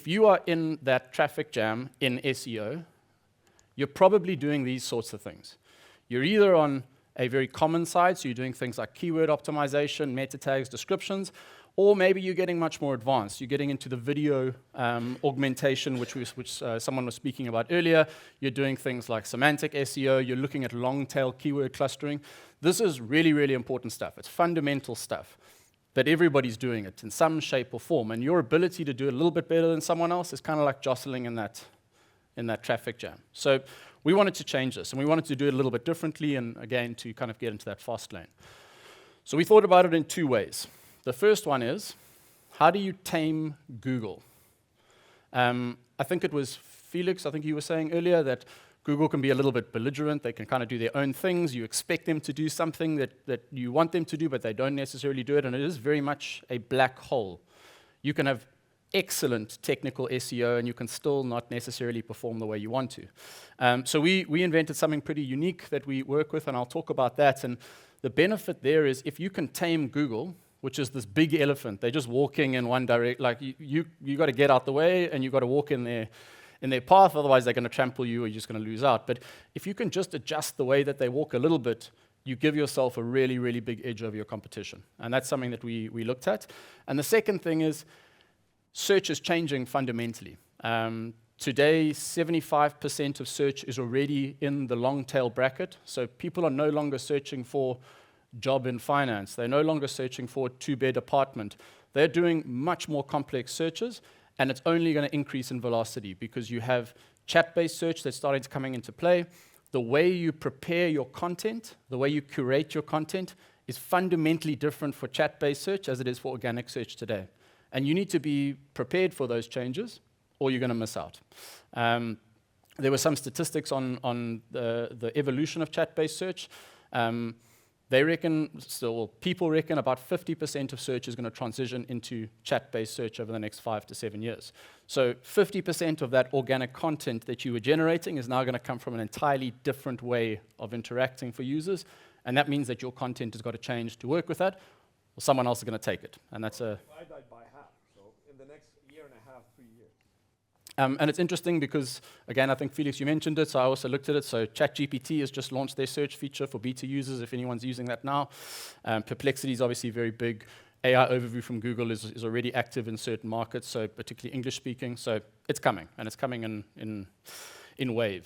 if you are in that traffic jam in SEO, you're probably doing these sorts of things. You're either on a very common site, so you're doing things like keyword optimization, meta tags, descriptions, or maybe you're getting much more advanced. You're getting into the video augmentation, which someone was speaking about earlier. You're doing things like semantic SEO. You're looking at long-tail keyword clustering. This is really, really important stuff. It's fundamental stuff that everybody's doing it in some shape or form. And your ability to do it a little bit better than someone else is kind of like jostling in that traffic jam. So we wanted to change this, and we wanted to do it a little bit differently, and again, to kind of get into that fast lane. So we thought about it in two ways. The first one is, how do you tame Google? I think it was Felix, I think you were saying earlier, that Google can be a little bit belligerent. They can kind of do their own things. You expect them to do something that you want them to do, but they don't necessarily do it, and it is very much a black hole. You can have excellent technical SEO, and you can still not necessarily perform the way you want to. So we invented something pretty unique that we work with, and I'll talk about that. And the benefit there is if you can tame Google, which is this big elephant, they're just walking in one direction. Like you got to get out the way, and you got to walk in their path. Otherwise, they're going to trample you, or you're just going to lose out. But if you can just adjust the way that they walk a little bit, you give yourself a really, really big edge over your competition. And that's something that we looked at. And the second thing is, search is changing fundamentally. Today, 75% of search is already in the long tail bracket. So people are no longer searching for job in finance. They're no longer searching for a two-bed apartment. They're doing much more complex searches, and it's only going to increase in velocity because you have chat-based search that's starting to coming into play. The way you prepare your content, the way you curate your content is fundamentally different for chat-based search as it is for organic search today. And you need to be prepared for those changes, or you're going to miss out. There were some statistics on the evolution of chat-based search. They reckon, people reckon about 50% of search is going to transition into chat-based search over the next 5 to 7 years. So 50% of that organic content that you were generating is now going to come from an entirely different way of interacting for users, and that means that your content has got to change to work with that, or someone else is going to take it. And that's a... Divide that by half, so in the next year and a half, 3 years. And it's interesting because, again, I think, Felix, you mentioned it, so I also looked at it. So ChatGPT has just launched their search feature for beta users, if anyone's using that now. Perplexity is obviously very big. AI Overview from Google is already active in certain markets, so particularly English-speaking. So it's coming, and it's coming in waves.